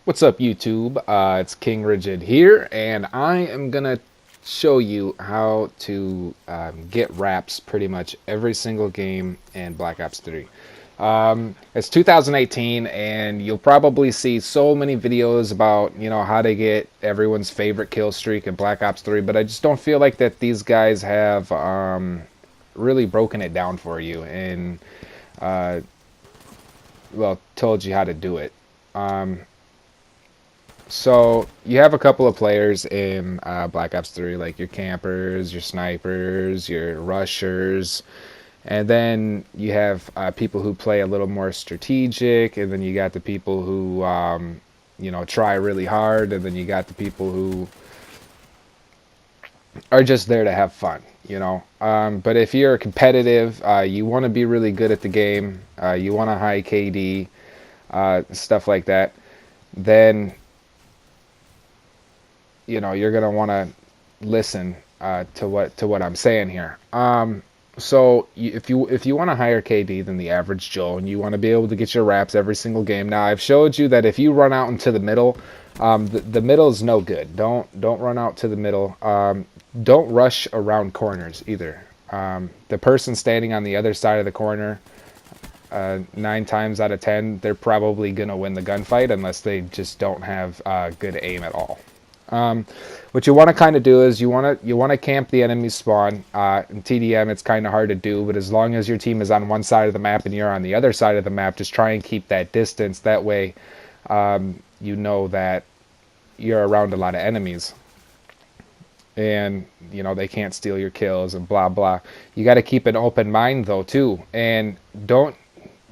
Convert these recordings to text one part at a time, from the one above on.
What's up, YouTube? It's King Rigid here, and I am gonna show you how to get wraps pretty much every single game in Black Ops 3. It's 2018, and you'll probably see so many videos about how to get everyone's favorite kill streak in Black Ops 3, but I just don't feel like that these guys have really broken it down for you and well told you how to do it. So you have a couple of players in Black Ops 3, like your campers, your snipers, your rushers, and then you have people who play a little more strategic, and then you got the people who try really hard, and then you got the people who are just there to have fun. But if you're competitive, you want to be really good at the game, you want a high KD, stuff like that, then you're gonna want to listen to what I'm saying here. So if you want a higher KD than the average Joe, and you want to be able to get your wraps every single game, now I've showed you that if you run out into the middle, the middle is no good. Don't run out to the middle. Don't rush around corners either. The person standing on the other side of the corner, 9 times out of 10, they're probably gonna win the gunfight unless they just don't have good aim at all. What you want to kind of do is you want to camp the enemy spawn. In TDM, it's kind of hard to do, but as long as your team is on one side of the map and you're on the other side of the map, just try and keep that distance. That way, you know that you're around a lot of enemies, and they can't steal your kills and blah blah. You got to keep an open mind though too, and don't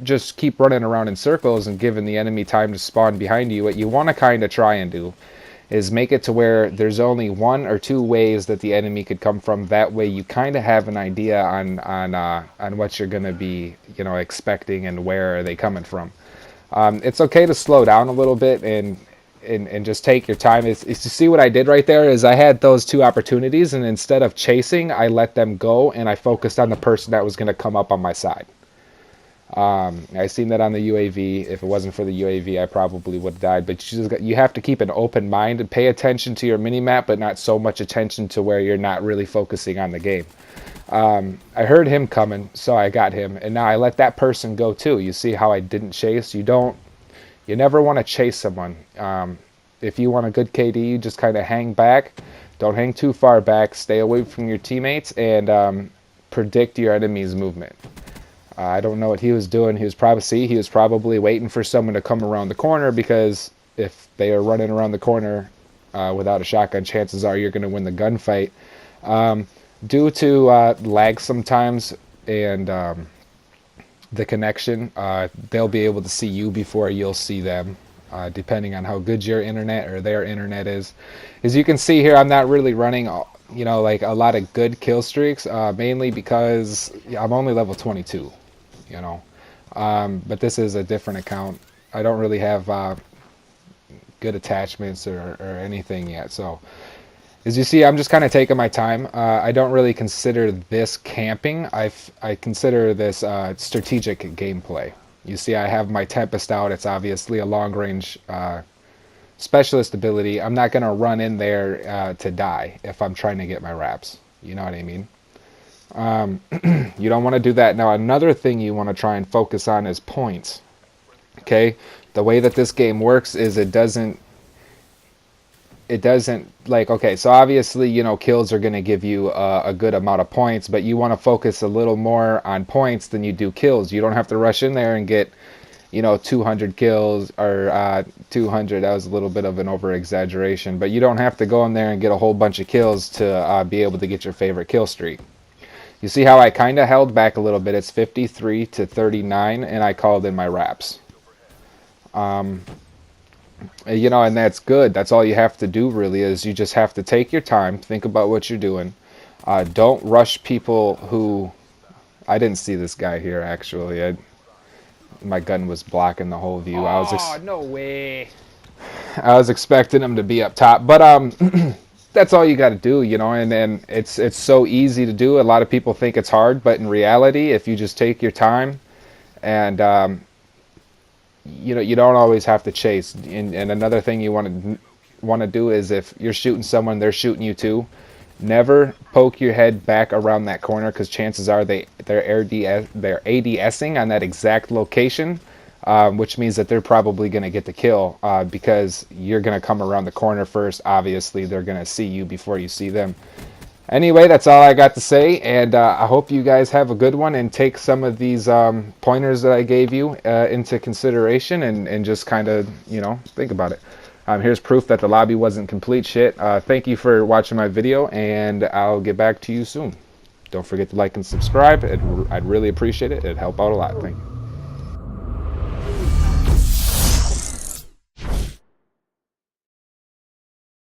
just keep running around in circles and giving the enemy time to spawn behind you. What you want to kind of try and do is make it to where there's only one or two ways that the enemy could come from. That way you kind of have an idea on what you're going to be expecting and where are they coming from. It's okay to slow down a little bit and just take your time. Is to see what I did right there is I had those two opportunities, and instead of chasing, I let them go and I focused on the person that was going to come up on my side. I seen that on the UAV. If it wasn't for the UAV, I probably would have died. But you have to keep an open mind and pay attention to your mini-map, but not so much attention to where you're not really focusing on the game. I heard him coming, so I got him, and now I let that person go too. You see how I didn't chase? You never want to chase someone. If you want a good KD, you just kind of hang back. Don't hang too far back. Stay away from your teammates and predict your enemy's movement. I don't know what he was doing. He was probably waiting for someone to come around the corner, because if they are running around the corner without a shotgun, chances are you're going to win the gunfight. Due to lag sometimes and the connection, they'll be able to see you before you'll see them, depending on how good your internet or their internet is. As you can see here, I'm not really running like a lot of good kill streaks, mainly because I'm only level 22. But this is a different account. I don't really have good attachments or anything yet. So as you see, I'm just kind of taking my time. I don't really consider this camping. I consider this strategic gameplay. You see, I have my Tempest out. It's obviously a long range specialist ability. I'm not going to run in there to die if I'm trying to get my wraps. You know what I mean? You don't want to do that. Now, another thing you want to try and focus on is points. Okay? The way that this game works is it doesn't like, okay, so obviously, kills are going to give you a good amount of points, but you want to focus a little more on points than you do kills. You don't have to rush in there and get 200 kills or 200. That was a little bit of an over exaggeration, but you don't have to go in there and get a whole bunch of kills to be able to get your favorite kill streak. You see how I kind of held back a little bit. It's 53 to 39, and I called in my wraps. And that's good. That's all you have to do, really, is you just have to take your time, think about what you're doing. Don't rush people who... I didn't see this guy here, actually. My gun was blocking the whole view. No way. I was expecting him to be up top, but that's all you got to do, and it's so easy to do. A lot of people think it's hard, but in reality, if you just take your time and you don't always have to chase. And another thing you want to do is if you're shooting someone, they're shooting you too. Never poke your head back around that corner because chances are they're ADSing on that exact location, which means that they're probably going to get the kill because you're going to come around the corner first. Obviously, they're going to see you before you see them. Anyway, that's all I got to say, and I hope you guys have a good one and take some of these pointers that I gave you into consideration and just kind of, think about it. Here's proof that the lobby wasn't complete shit. Thank you for watching my video, and I'll get back to you soon. Don't forget to like and subscribe. I'd really appreciate it. It'd help out a lot. Thank you.